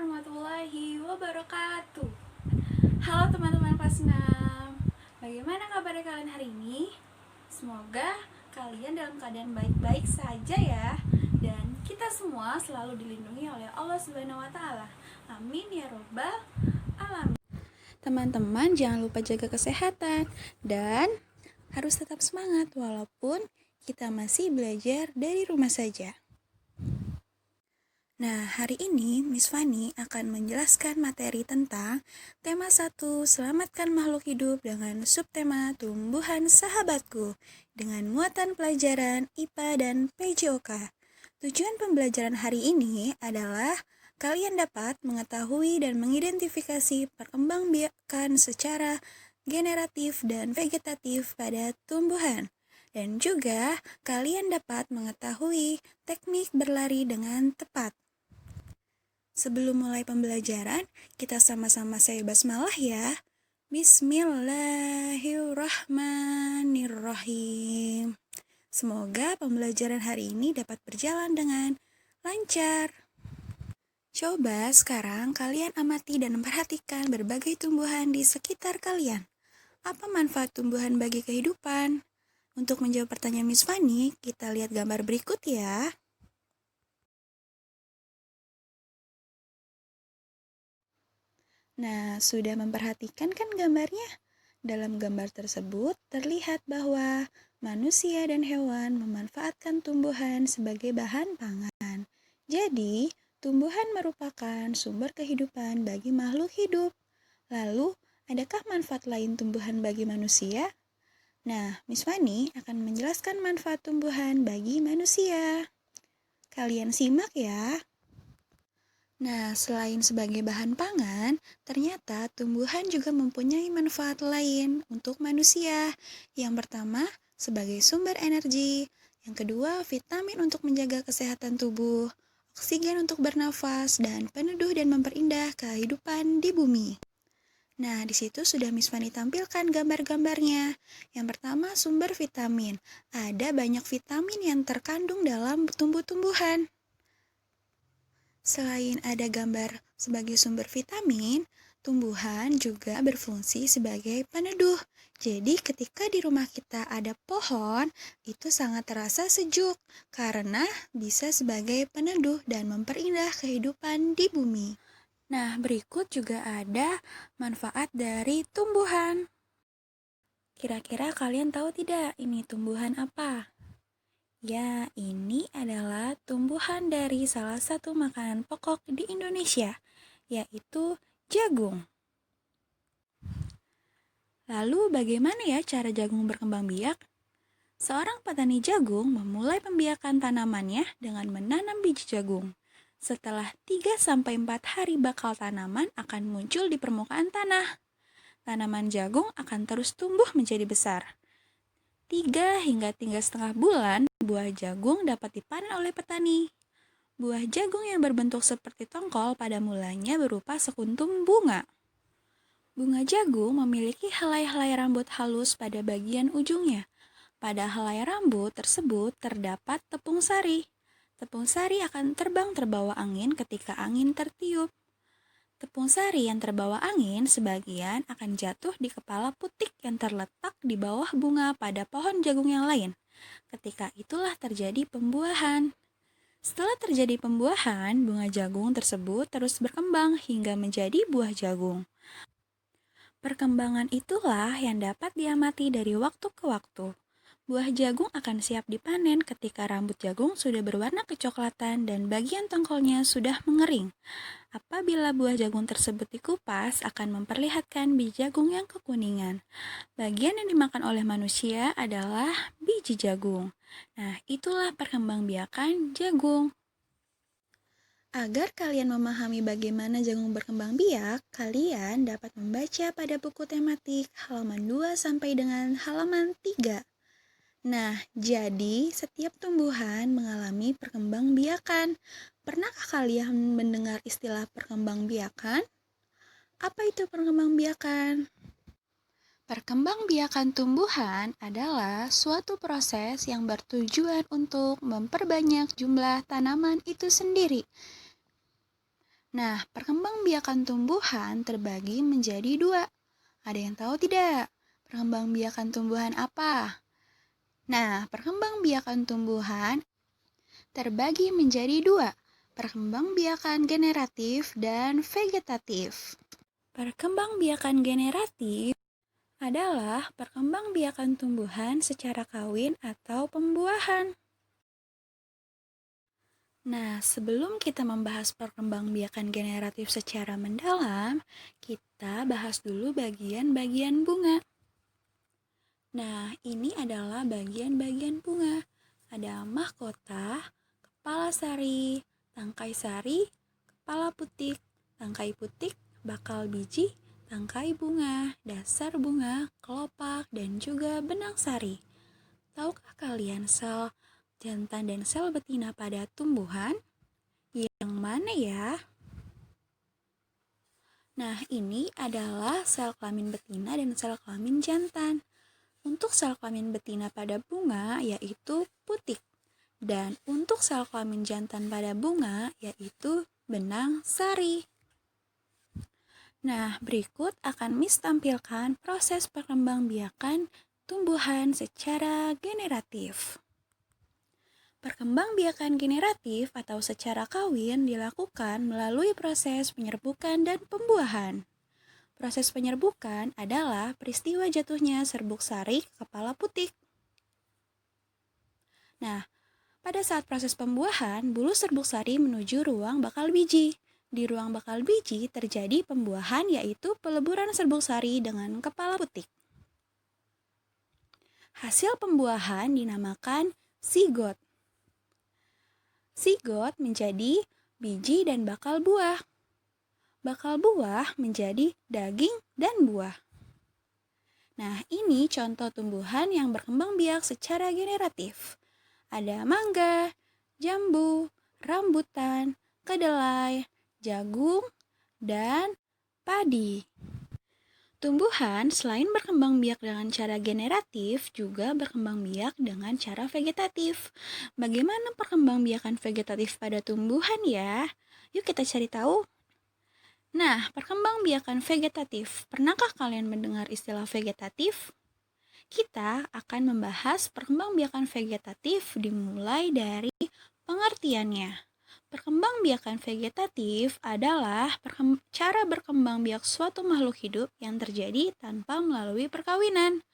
warahmatullahi wabarakatuh. Halo teman-teman kelas 6. Bagaimana kabar kalian hari ini? Semoga kalian dalam keadaan baik-baik saja ya. Dan kita semua selalu dilindungi oleh Allah Subhanahu wa taala. Amin ya robbal alamin. Teman-teman jangan lupa jaga kesehatan dan harus tetap semangat walaupun kita masih belajar dari rumah saja. Nah, hari ini Miss Fani akan menjelaskan materi tentang tema 1, selamatkan makhluk hidup dengan subtema tumbuhan sahabatku dengan muatan pelajaran IPA dan PJOK. Tujuan pembelajaran hari ini adalah kalian dapat mengetahui dan mengidentifikasi perkembangbiakan secara generatif dan vegetatif pada tumbuhan. Dan juga kalian dapat mengetahui teknik berlari dengan tepat. Sebelum mulai pembelajaran, kita sama-sama saya basmalah ya. Bismillahirrahmanirrahim. Semoga pembelajaran hari ini dapat berjalan dengan lancar. Coba sekarang kalian amati dan memperhatikan berbagai tumbuhan di sekitar kalian. Apa manfaat tumbuhan bagi kehidupan? Untuk menjawab pertanyaan Miss Fani, kita lihat gambar berikut ya. Nah, sudah memperhatikan kan gambarnya? Dalam gambar tersebut terlihat bahwa manusia dan hewan memanfaatkan tumbuhan sebagai bahan pangan. Jadi, tumbuhan merupakan sumber kehidupan bagi makhluk hidup. Lalu, adakah manfaat lain tumbuhan bagi manusia? Nah, Miss Fani akan menjelaskan manfaat tumbuhan bagi manusia. Kalian simak ya. Nah, selain sebagai bahan pangan, ternyata tumbuhan juga mempunyai manfaat lain untuk manusia. Yang pertama, sebagai sumber energi. Yang kedua, vitamin untuk menjaga kesehatan tubuh, oksigen untuk bernafas, dan peneduh dan memperindah kehidupan di bumi. Nah, di situ sudah Miss Fani tampilkan gambar-gambarnya. Yang pertama, sumber vitamin. Ada banyak vitamin yang terkandung dalam tumbuh-tumbuhan. Selain ada gambar sebagai sumber vitamin, tumbuhan juga berfungsi sebagai peneduh. Jadi ketika di rumah kita ada pohon, itu sangat terasa sejuk karena bisa sebagai peneduh dan memperindah kehidupan di bumi. Nah, berikut juga ada manfaat dari tumbuhan. Kira-kira kalian tahu tidak ini tumbuhan apa? Ya, ini adalah tumbuhan dari salah satu makanan pokok di Indonesia, yaitu jagung. Lalu bagaimana ya cara jagung berkembang biak? Seorang petani jagung memulai pembiakan tanamannya dengan menanam biji jagung. Setelah 3-4 hari bakal tanaman akan muncul di permukaan tanah. Tanaman jagung akan terus tumbuh menjadi besar. 3 hingga 3,5 bulan, buah jagung dapat dipanen oleh petani. Buah jagung yang berbentuk seperti tongkol pada mulanya berupa sekuntum bunga. Bunga jagung memiliki helai-helai rambut halus pada bagian ujungnya. Pada helai rambut tersebut terdapat tepung sari. Tepung sari akan terbang terbawa angin ketika angin tertiup. Tepung sari yang terbawa angin sebagian akan jatuh di kepala putik yang terletak di bawah bunga pada pohon jagung yang lain. Ketika itulah terjadi pembuahan. Setelah terjadi pembuahan, bunga jagung tersebut terus berkembang hingga menjadi buah jagung. Perkembangan itulah yang dapat diamati dari waktu ke waktu. Buah jagung akan siap dipanen ketika rambut jagung sudah berwarna kecoklatan dan bagian tongkolnya sudah mengering. Apabila buah jagung tersebut dikupas, akan memperlihatkan biji jagung yang kekuningan. Bagian yang dimakan oleh manusia adalah biji jagung. Nah, itulah perkembangbiakan jagung. Agar kalian memahami bagaimana jagung berkembang biak, kalian dapat membaca pada buku tematik halaman 2 sampai dengan halaman 3. Nah, jadi setiap tumbuhan mengalami perkembangbiakan. Pernahkah kalian mendengar istilah perkembangbiakan? Apa itu perkembangbiakan? Perkembangbiakan tumbuhan adalah suatu proses yang bertujuan untuk memperbanyak jumlah tanaman itu sendiri. Nah, perkembangbiakan tumbuhan terbagi menjadi dua. Ada yang tahu tidak? Perkembangbiakan tumbuhan apa? Nah, perkembangbiakan tumbuhan terbagi menjadi dua. Perkembangbiakan generatif dan vegetatif. Perkembangbiakan generatif adalah perkembangbiakan tumbuhan secara kawin atau pembuahan. Nah, sebelum kita membahas perkembangbiakan generatif secara mendalam, kita bahas dulu bagian-bagian bunga. Nah, ini adalah bagian-bagian bunga. Ada mahkota, kepala sari, tangkai sari, kepala putik, tangkai putik, bakal biji, tangkai bunga, dasar bunga, kelopak, dan juga benang sari. Tahukah kalian sel jantan dan sel betina pada tumbuhan? Yang mana ya? Nah, ini adalah sel kelamin betina dan sel kelamin jantan. Untuk sel kelamin betina pada bunga yaitu putik. Dan untuk sel kelamin jantan pada bunga yaitu benang sari. Nah, berikut akan Miss tampilkan proses perkembangbiakan tumbuhan secara generatif. Perkembangbiakan generatif atau secara kawin dilakukan melalui proses penyerbukan dan pembuahan. Proses penyerbukan adalah peristiwa jatuhnya serbuk sari ke kepala putik. Nah, pada saat proses pembuahan, bulu serbuk sari menuju ruang bakal biji. Di ruang bakal biji terjadi pembuahan yaitu peleburan serbuk sari dengan kepala putik. Hasil pembuahan dinamakan sigot. Sigot menjadi biji dan bakal buah. Bakal buah menjadi daging dan buah. Nah, ini contoh tumbuhan yang berkembang biak secara generatif. Ada mangga, jambu, rambutan, kedelai, jagung, dan padi. Tumbuhan selain berkembang biak dengan cara generatif juga berkembang biak dengan cara vegetatif. Bagaimana perkembangbiakan vegetatif pada tumbuhan ya? Yuk kita cari tahu. Nah, perkembangbiakan vegetatif. Pernahkah kalian mendengar istilah vegetatif? Kita akan membahas perkembangbiakan vegetatif dimulai dari pengertiannya. Perkembangbiakan vegetatif adalah cara berkembang biak suatu makhluk hidup yang terjadi tanpa melalui perkawinan.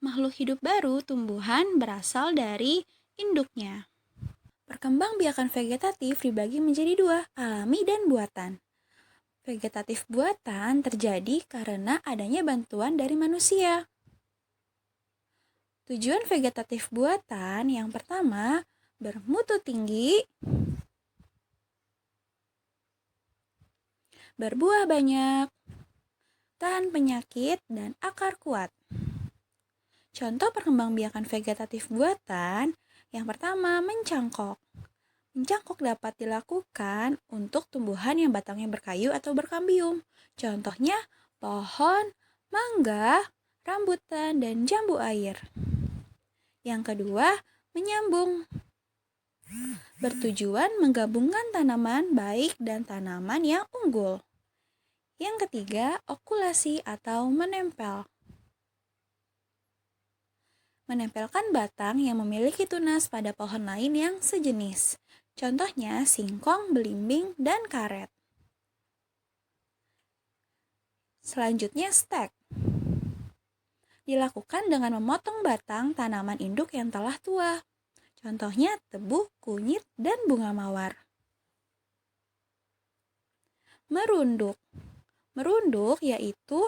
Makhluk hidup baru tumbuhan berasal dari induknya. Perkembangbiakan vegetatif dibagi menjadi dua, alami dan buatan. Vegetatif buatan terjadi karena adanya bantuan dari manusia. Tujuan vegetatif buatan yang pertama, bermutu tinggi, berbuah banyak, tahan penyakit, dan akar kuat. Contoh perkembangbiakan vegetatif buatan, yang pertama mencangkok. Mencangkok dapat dilakukan untuk tumbuhan yang batangnya berkayu atau berkambium. Contohnya pohon, mangga, rambutan, dan jambu air. Yang kedua, menyambung. Bertujuan menggabungkan tanaman baik dan tanaman yang unggul. Yang ketiga, okulasi atau menempel. Menempelkan batang yang memiliki tunas pada pohon lain yang sejenis. Contohnya singkong, belimbing, dan karet. Selanjutnya stek. Dilakukan dengan memotong batang tanaman induk yang telah tua. Contohnya tebu, kunyit, dan bunga mawar. Merunduk. Merunduk yaitu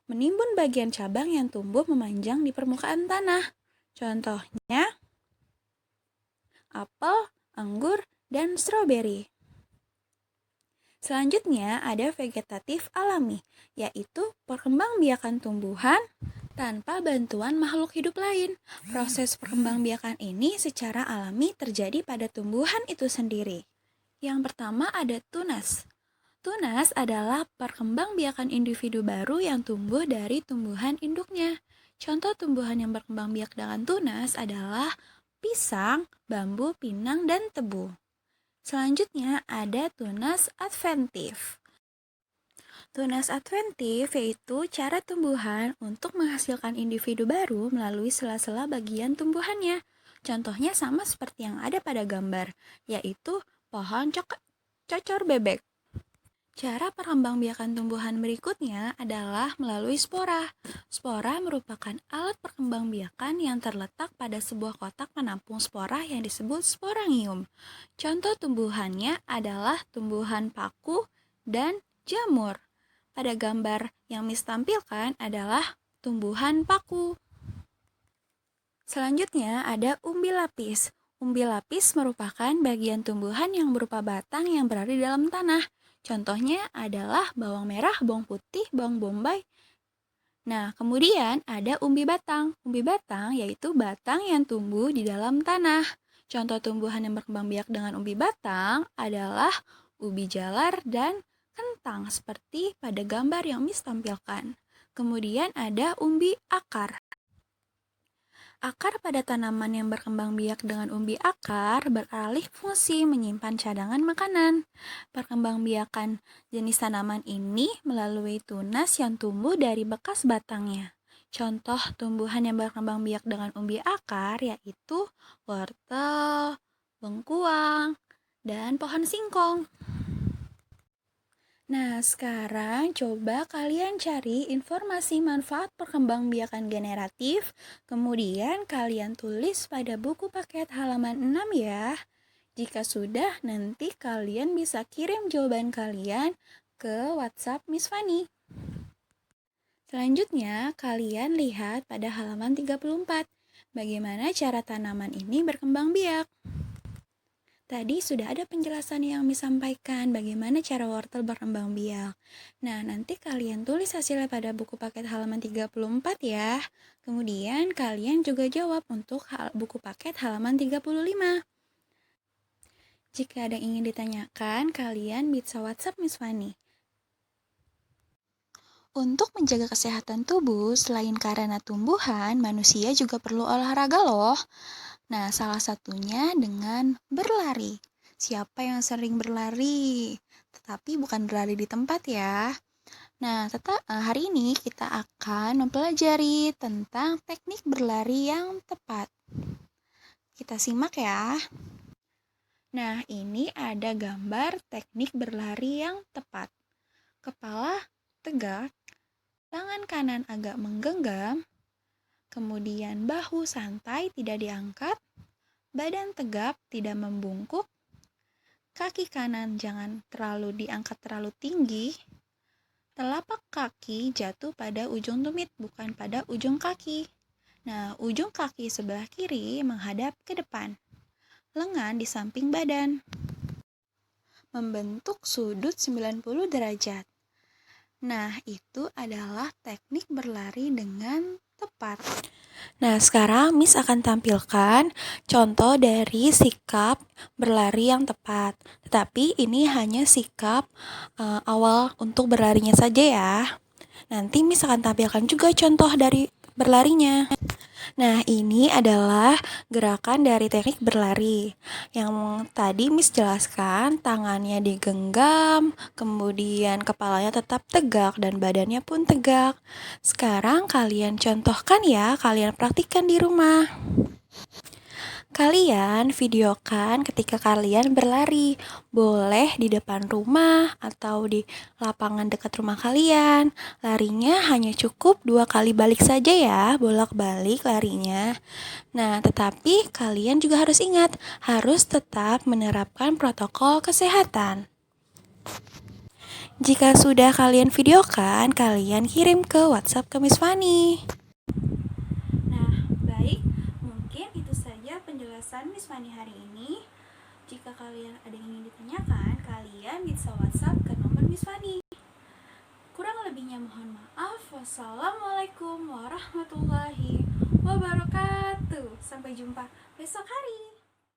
menimbun bagian cabang yang tumbuh memanjang di permukaan tanah. Contohnya apel, anggur, dan stroberi. Selanjutnya ada vegetatif alami, yaitu perkembangbiakan tumbuhan tanpa bantuan makhluk hidup lain. Proses perkembangbiakan ini secara alami terjadi pada tumbuhan itu sendiri. Yang pertama ada tunas. Tunas adalah perkembangbiakan individu baru yang tumbuh dari tumbuhan induknya. Contoh tumbuhan yang berkembang biak dengan tunas adalah pisang, bambu, pinang, dan tebu. Selanjutnya ada tunas adventif. Tunas adventif yaitu cara tumbuhan untuk menghasilkan individu baru melalui sela-sela bagian tumbuhannya. Contohnya sama seperti yang ada pada gambar, yaitu pohon cocor bebek. Cara perkembangbiakan tumbuhan berikutnya adalah melalui spora. Spora merupakan alat perkembangbiakan yang terletak pada sebuah kotak penampung spora yang disebut sporangium. Contoh tumbuhannya adalah tumbuhan paku dan jamur. Pada gambar yang Miss tampilkan adalah tumbuhan paku. Selanjutnya ada umbi lapis. Umbi lapis merupakan bagian tumbuhan yang berupa batang yang berada di dalam tanah. Contohnya adalah bawang merah, bawang putih, bawang bombay. Nah, kemudian ada umbi batang. Umbi batang yaitu batang yang tumbuh di dalam tanah. Contoh tumbuhan yang berkembang biak dengan umbi batang adalah ubi jalar dan kentang seperti pada gambar yang Miss tampilkan. Kemudian ada umbi akar. Akar pada tanaman yang berkembang biak dengan umbi akar beralih fungsi menyimpan cadangan makanan. Perkembangbiakan jenis tanaman ini melalui tunas yang tumbuh dari bekas batangnya. Contoh tumbuhan yang berkembang biak dengan umbi akar yaitu wortel, bengkuang, dan pohon singkong. Nah, sekarang coba kalian cari informasi manfaat perkembangbiakan generatif, kemudian kalian tulis pada buku paket halaman 6 ya. Jika sudah, nanti kalian bisa kirim jawaban kalian ke WhatsApp Miss Fani. Selanjutnya, kalian lihat pada halaman 34, bagaimana cara tanaman ini berkembang biak. Tadi sudah ada penjelasan yang Miss sampaikan bagaimana cara wortel berkembang biak. Nah, nanti kalian tulis hasilnya pada buku paket halaman 34 ya. Kemudian kalian juga jawab untuk buku paket halaman 35. Jika ada yang ingin ditanyakan, kalian bisa WhatsApp Miss Fani. Untuk menjaga kesehatan tubuh, selain karena tumbuhan, manusia juga perlu olahraga loh. Nah, salah satunya dengan berlari. Siapa yang sering berlari? Tetapi bukan berlari di tempat ya. Nah, hari ini kita akan mempelajari tentang teknik berlari yang tepat. Kita simak ya. Nah, ini ada gambar teknik berlari yang tepat. Kepala tegak, tangan kanan agak menggenggam, kemudian bahu santai tidak diangkat, badan tegap tidak membungkuk, kaki kanan jangan terlalu diangkat terlalu tinggi, telapak kaki jatuh pada ujung tumit bukan pada ujung kaki. Nah, ujung kaki sebelah kiri menghadap ke depan, lengan di samping badan, membentuk sudut 90 derajat. Nah, itu adalah teknik berlari dengan tepat. Nah, sekarang Miss akan tampilkan contoh dari sikap berlari yang tepat. Tetapi ini hanya sikap awal untuk berlarinya saja ya. Nanti Miss akan tampilkan juga contoh dari berlarinya. Nah, ini adalah gerakan dari teknik berlari. Yang tadi Miss jelaskan, tangannya digenggam, kemudian kepalanya tetap tegak dan badannya pun tegak. Sekarang kalian contohkan ya, kalian praktikkan di rumah. Kalian videokan ketika kalian berlari. Boleh di depan rumah atau di lapangan dekat rumah kalian. Larinya hanya cukup 2 kali balik saja ya, bolak-balik larinya. Nah, tetapi kalian juga harus ingat, harus tetap menerapkan protokol kesehatan. Jika sudah kalian videokan, kalian kirim ke WhatsApp ke Miss Fani. Nah, baik. Mungkin itu saja penjelasan Miss Fani hari ini. Jika kalian ada yang ingin ditanyakan, kalian bisa WhatsApp ke nomor Miss Fani. Kurang lebihnya mohon maaf. Wassalamualaikum warahmatullahi wabarakatuh. Sampai jumpa besok hari.